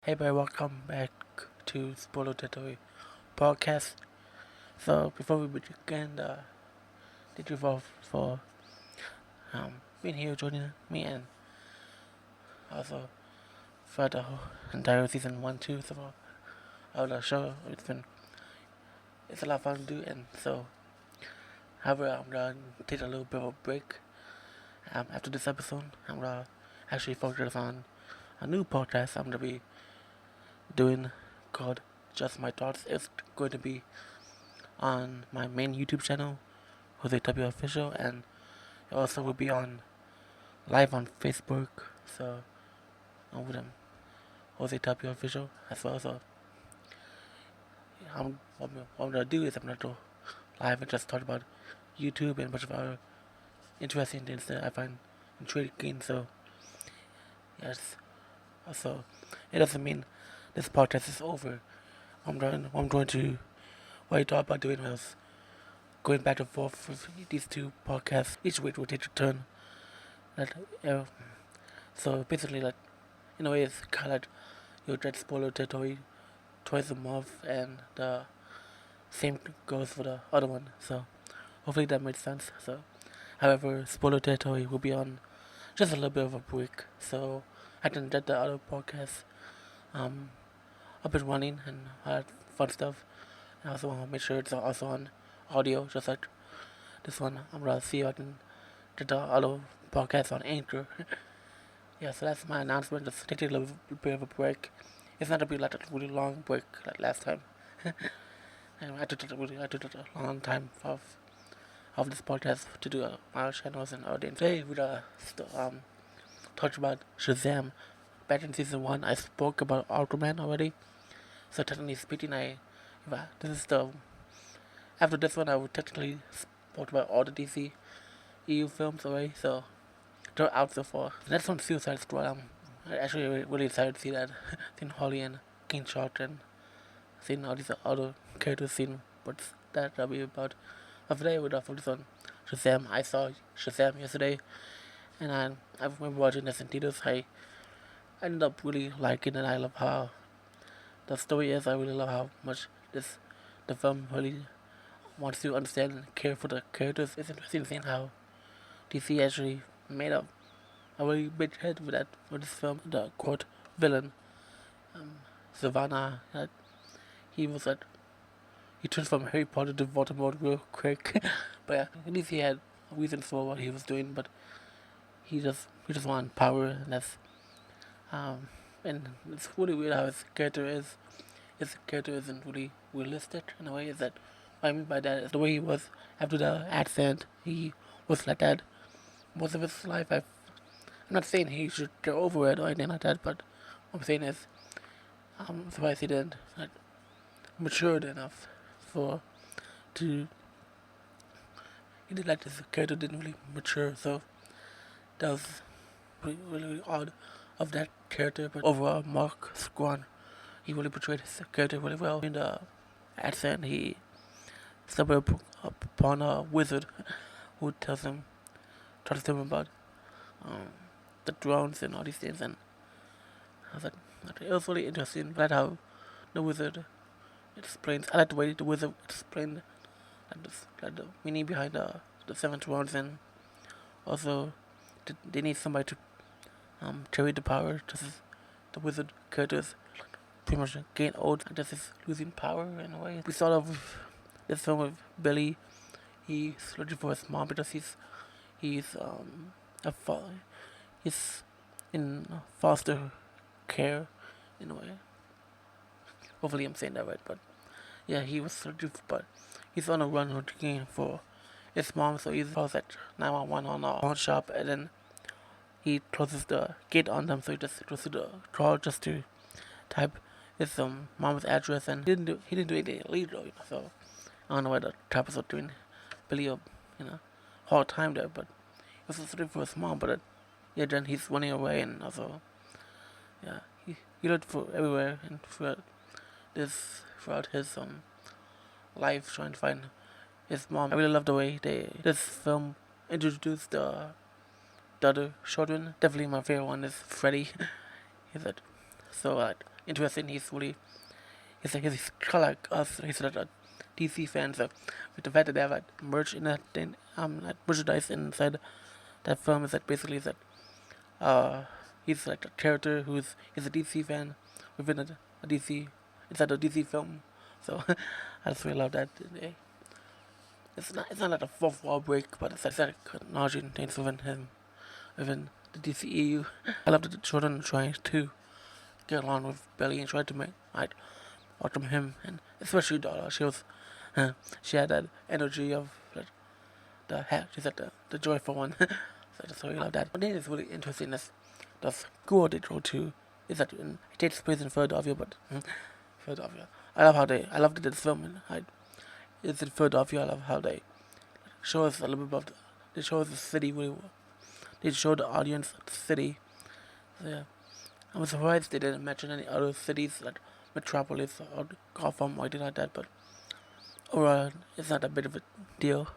Hey, everybody, welcome back to Spoiler Territory podcast. So, before we begin, thank you for being here, joining me, and also for the entire season 1, 2 of the show. It's a lot of fun to do, and so, however, I'm gonna take a little bit of a break. After this episode, I'm gonna actually focus on a new podcast I'm gonna be doing called Just My Thoughts. It's going to be on my main YouTube channel, Jose W Official, and it also will be on live on Facebook. So I'm with him, Jose W Official as well. So what I'm gonna do is I'm gonna go live and just talk about YouTube and a bunch of other interesting things that I find intriguing. So yes, also it doesn't mean this podcast is over. I'm going to what I thought about doing was going back and forth with these two podcasts. Each week will take a turn. Like, so basically, like, in a way, it's kind of like you get spoiler territory twice a month, and the same goes for the other one. So hopefully that makes sense. So, however, spoiler territory will be on just a little bit of a break, so I can get the other podcasts um up and running and all that fun stuff. I also want to make sure it's also on audio, just like this one. I'm gonna see if I can get the other podcast on Anchor. Yeah, so that's my announcement. Just taking a little bit of a break. It's not gonna be like a really long break like last time. And I took a long time of this podcast to do my channels and audience. Today we talked about Shazam. Back in season 1, I spoke about Aquaman already. So technically speaking, this is the after this one I would technically spoke about all the DC EU films already. So they're out so far. The next one's Suicide Squad. I'm actually really excited to see that. Seeing Holly and King Shark and seeing all these other characters, seeing what's that'll be about. But today we're gonna focus on Shazam. I saw Shazam yesterday, and I remember watching this in theaters. I ended up really liking it. I love how the story is. I really love how much the film really wants to understand and care for the characters. It's interesting seeing how DC actually made up a really big hit with this film. The quote villain, Savannah, he was like he turned from Harry Potter to Voldemort real quick. But yeah, at least he had reasons for what he was doing. But he just wanted power, and that's and it's really weird how his character is. His character isn't really realistic in a way. Is that what I mean by that is the way he was after the accident. He was like that most of his life. I'm not saying he should get over it or anything like that, but what I'm saying is I'm surprised he didn't matured enough for to he did like this character didn't really mature, so that was really odd of that character. But overall, Mark Squan, he really portrayed his character really well. In the accent, he stumbled upon a wizard who tells him about um, the drones and all these things, and I was like, it was really interesting. Glad how the wizard explains. I like the way the wizard explained like the meaning behind the seven drones, and also they need somebody to carry the power. Just as the wizard characters pretty much gain old, just is losing power in a way. We start off with this film with Billy. He's looking for his mom because he's he's in foster care in a way. Hopefully I'm saying that right, but yeah, he was searching, but he's on a run looking for his mom, so he calls at 911 on a pawn shop, and then he closes the gate on them, so he just goes to the car just to type his mom's address, and he didn't do anything illegal, so I don't know why the cops are doing Billy a hard time there, but he was searching for his mom, but yeah, then he's running away, and also yeah, he looked for everywhere and throughout his life trying to find his mom. I really love the way this film introduced the other children. Definitely my favorite one is Freddy. He's like so interesting. He's kind of like us. He's like a DC fan, so with the fact that they have like merch in that thing, like merchandise inside that film is that basically is that uh he's like a character he's a DC fan within a DC inside a DC film. So I just really love that. It's not like a fourth wall break, but it's like acknowledging things within the DCEU. I love that the children are trying to get along with Billy and try to make like welcome him, and especially Donna. She had that energy of she's like the joyful one. So I just really love that. One thing that's really interesting is the school they go to is that it takes place in Philadelphia, but Philadelphia. I love that this film it's in Philadelphia. I love how they show us a little bit about they show us the city really well. They show the audience the city. So, yeah. I'm surprised they didn't mention any other cities like Metropolis or Gotham or anything like that, but overall, it's not that big of a deal.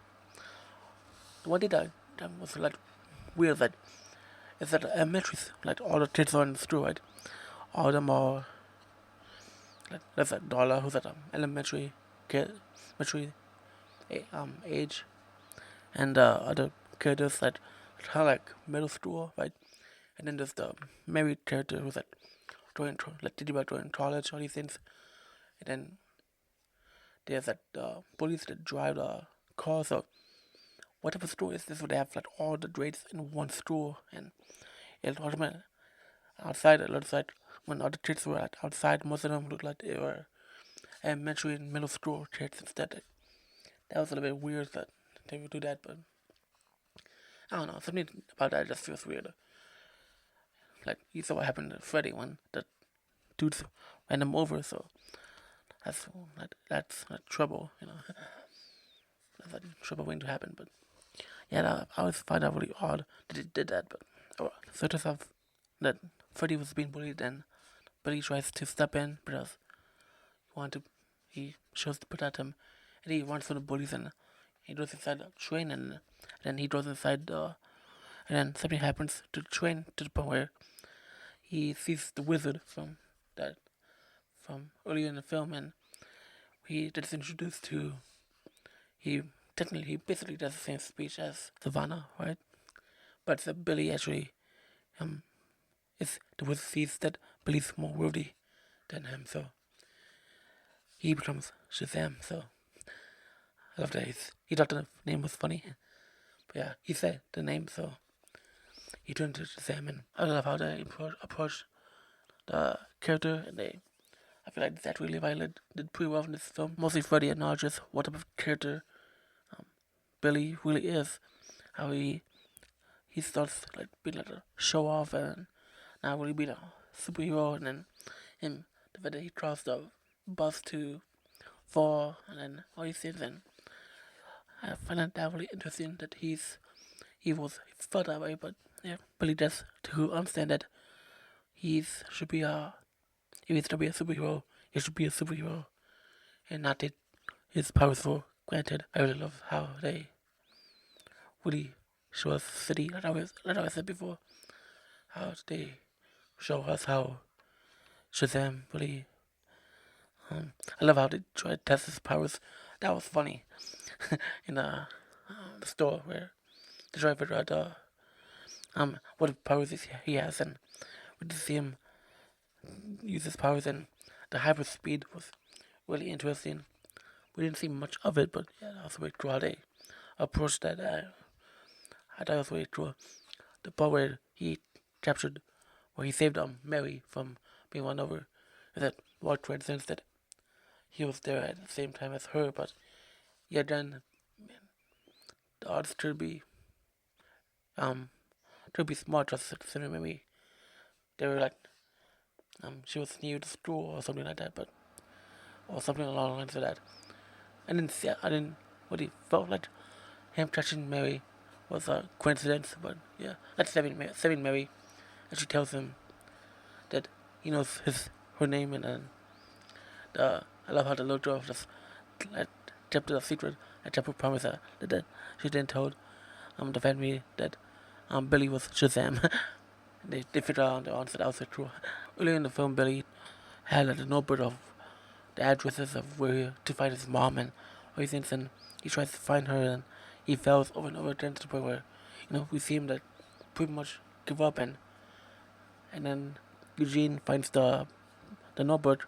The one thing that was like weird that is that the elementary, like all the kids are in school, right? All of them are like there's like Dollar who's at elementary kid, elementary age, and other characters that kind of like middle school, right? And then there's the married character who's like thinking about going to college, all these things. And then there's that police that drive the car. So what type of store is this? Where they have like all the grades in one store, and it automatically outside it looks like when other kids were outside, most of them looked like they were elementary and middle school kids instead. That was a little bit weird that they would do that, but I don't know. Something about that just feels weird. Like you saw what happened to Freddy when the dudes ran him over, so that's trouble, you know. That's a trouble waiting to happen, but yeah, I always find that really odd that he did that. But so to have that Freddy was being bullied, and Billy tries to step in because he shows to protect him, and he runs from the bullies, and he goes inside the train, and then he goes inside the, and then something happens to the train to the point where he sees the wizard from earlier in the film, and he gets introduced to he basically does the same speech as Savannah, right? But Billy actually is the wizard sees that Billy's more worthy than him, so he becomes Shazam. So I love that he thought the name was funny, but yeah, he said the name, so he turned to Shazam, and I love how they approach the character, and I feel like Zachary Levi did pretty well in this film. Mostly Freddy acknowledges what type of character Billy really is. How he starts like being like a show off and not really being a superhero, and then the fact that he crossed the bus to fall, and then all these things, and I find that really interesting that he felt that way, but yeah, Billy does to understand that should be if he's to be a superhero, he should be a superhero and not take his powers for granted. I really love how they really show us the city, like I said before, how they show us how Shazam really. I love how they try to test his powers. That was funny in the store where the driver tried what powers he has, and we just see him use his powers, and the hyper speed was really interesting. We didn't see much of it, but yeah, that was really cool how they approached that. I thought it was really cool. The part where he saved Mary from being run over, is that what coincidence that he was there at the same time as her, but yeah, then the odds to be smart just considering maybe they were like she was new to school or something like that, but or something along the lines of that. I didn't really felt like him touching Mary was a coincidence, but yeah, that's saving Mary, and she tells him that he knows her name, and then I love how the little girl just like, kept it a secret and kept her promise that she didn't tell the family that Billy was Shazam. They figured out on their own, so that was so cool. Earlier in the film, Billy had like, a notebook of the addresses of where to find his mom and all these things, and he tries to find her, and he fails over and over again to the point where, we see him like pretty much give up, and then Eugene finds the notebook,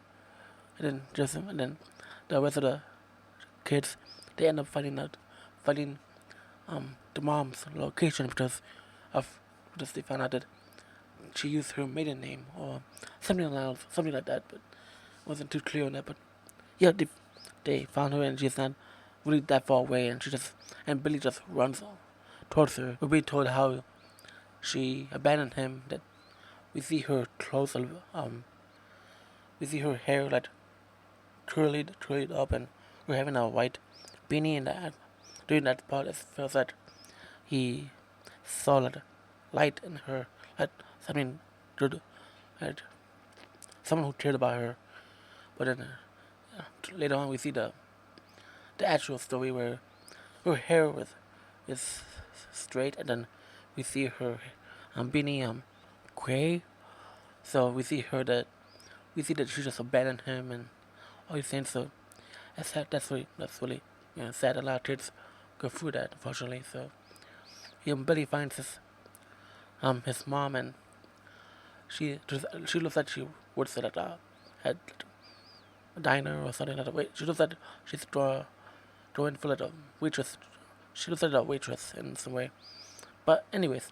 and then and then the rest of the kids, they end up finding the mom's location of because they found out that she used her maiden name or something like that, but wasn't too clear on that. But yeah, they found her and she's not really that far away, and Billy just runs towards her. We're being told how she abandoned him. That we see her clothes, we see her hair like curled up, and we're having a white beanie in that. During that part, it feels that he saw like light in her, like something good, like someone who cared about her. But then later on, we see the actual story where her hair is straight, and then we see her beanie gray. So we see that she just abandoned him and all these things. So that's really sad. A lot of kids go through that, unfortunately. So Billy finds his mom, and she looks like she works at a diner or something like that. Wait, she looks like she's drawing for like a waitress. She looks like a waitress in some way. But anyways,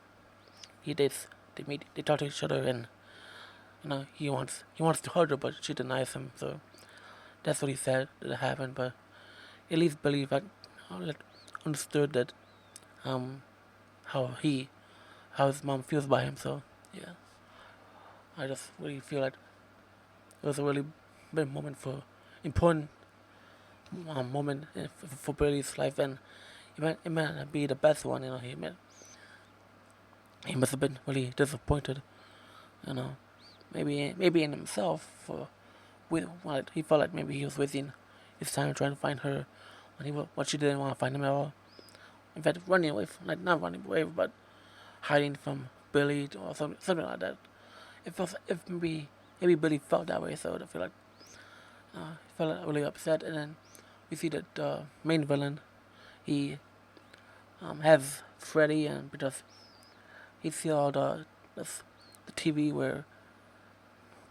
he dates. They meet. They talk to each other, and he wants to hug her, but she denies him. So that's what he said that happened. But at least Billy understood that um how how his mom feels by him. So yeah, I just really feel like it was a really big moment for important moment for Billy's life, and it might not be the best one. He must have been really disappointed. You know, maybe in himself for with what he felt like maybe he was wasting his time trying to find her when she didn't want to find him at all. In fact, running away from, like not running away, but hiding from Billy or something like that. It felt if maybe Billy felt that way, so I feel like he felt like really upset. And then we see that the main villain he has Freddy, and because he see all the TV where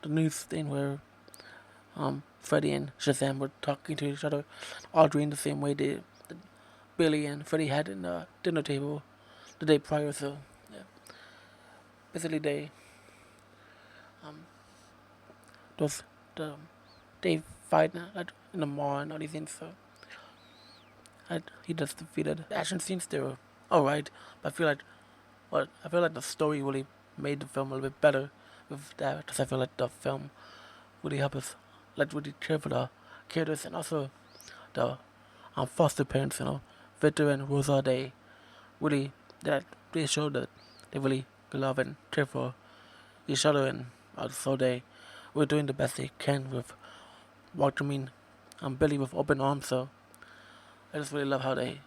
the news thing where Freddy and Shazam were talking to each other, arguing the same way that Billy and Freddy had in the dinner table the day prior. So yeah, basically um those the they fight like in the mall and all these things. So he just defeated. The action scenes they were alright, but I feel like the story really made the film a little bit better with that, because I feel like the film really helped us like really care for the characters, and also the foster parents. Victor and Rosa, really that they showed that they really love and care for each other, and so they were doing the best they can with welcoming Billy with open arms. So I just really love how they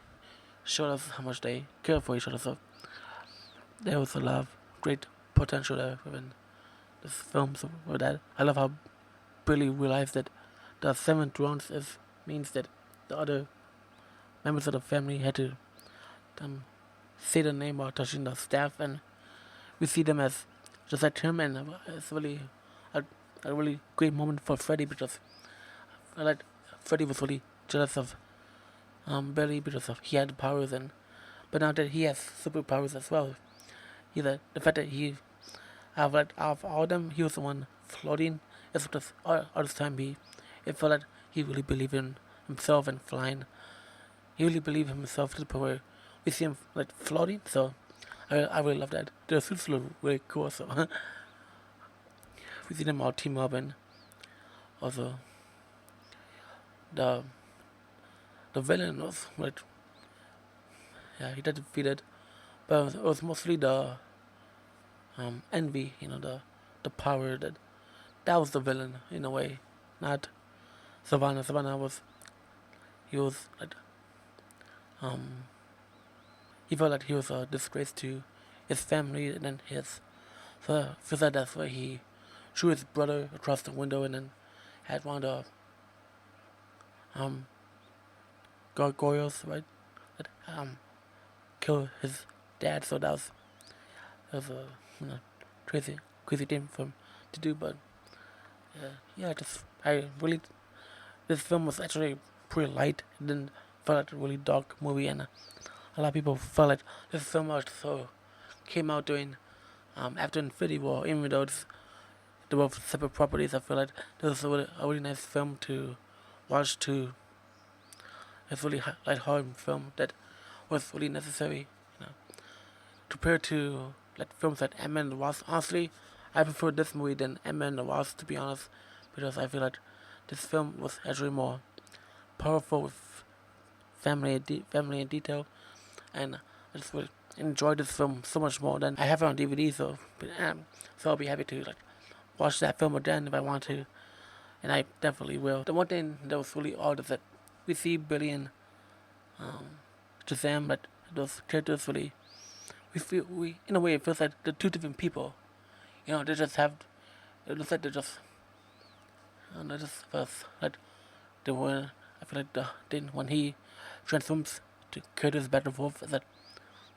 showed us how much they care for each other. So there was a lot of great potential there within this film. So with that, I love how Billy realized that the seven drones means that the other members of the family had to um, say the name while touching the staff, and we see them as just like him, and it's really a, a really great moment for Freddy, because I like Freddy was really jealous of Billy because of he had the powers, and but now that he has superpowers as well, the fact that he out of all of them he was the one floating. It's just all this time it felt like he really believed in himself and flying. He really believed in himself to the point where we see him like floating. So I really love that. The suits look really cool. So we see them all team up, and also the the villain was like, yeah, he got defeated, but it was mostly the envy. The power that was the villain in a way, not Savannah. Savannah was he was like um he felt like he was a disgrace to his family and then his. So I feel like that's why he threw his brother across the window and then had one of the gargoyles, right, that kill his dad. So that was a crazy thing for him to do. But yeah, just I really this film was actually pretty light. It didn't feel like a really dark movie, and a lot of people felt like this film also came out during after Infinity War, even though they're both separate properties. I feel like this was a really nice film to watch. It's really light-hearted film that was really necessary. You know, compared to like films like Ant-Man and the Wasp. Honestly, I prefer this movie than Ant-Man and the Wasp, to be honest, because I feel like this film was actually more powerful with family and detail, and I just would enjoy this film so much more than I have it on DVD. So I'll be happy to like watch that film again if I want to, and I definitely will. The one thing that was really odd is that we see Billy and Shazam, but those characters really we in a way it feels like they're two different people. You know, they just have it looks like they just first like they were. I feel like the then when he transforms to characters back and forth, is that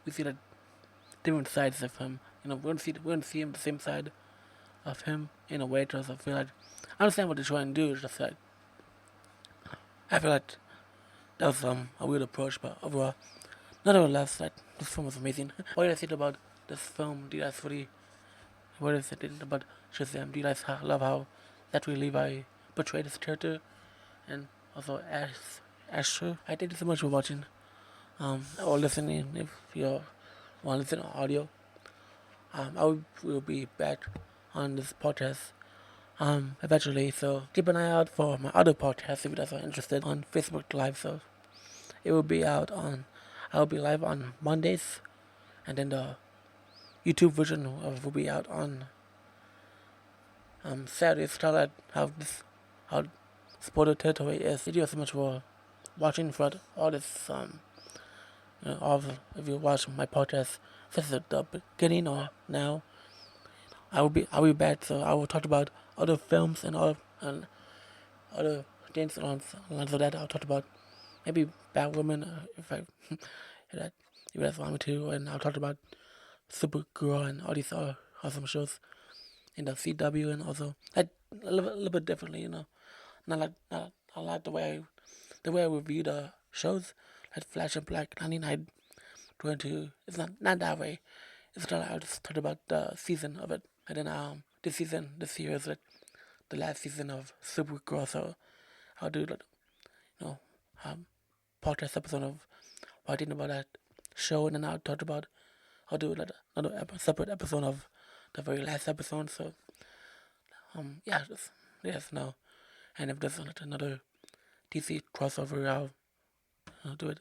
we see like different sides of him. You know, we don't see him the same side of him in a way. Because I feel like I understand what they're trying to do. It's just like I feel like that was a weird approach, but overall, nonetheless, like this film was amazing. What do you think about this film? Do you guys really? What is it about Shazam? Do you guys love how Zachary Levi portrayed his character, and also Asher? I thank you so much for watching or listening. If you want to listen to audio, will be back on this podcast eventually. So keep an eye out for my other podcast if you guys are interested on Facebook Live. So it will be out on. I will be live on Mondays, and then the YouTube version will be out on Saturdays. Tell that how spoiler territory is. Thank you so much for watching for all this if you watch my podcast since the beginning or now, I'll be back. So I will talk about other films and other things on so that I'll talk about maybe Batwoman if I if that if you guys want me to, and I'll talk about Supergirl and all these other awesome shows in the CW, and also like a little bit differently, you know, not like the way I review the shows like Flash and Black 99 22. It's not that way. It's not. I'll just talk about the season of it, and then this year is like the last season of Supergirl, so I'll do like you know um podcast episode of what I think about that show, and then I'll do like another separate episode of the very last episode. So yeah, just yes no, and if there's another DC crossover, I'll do it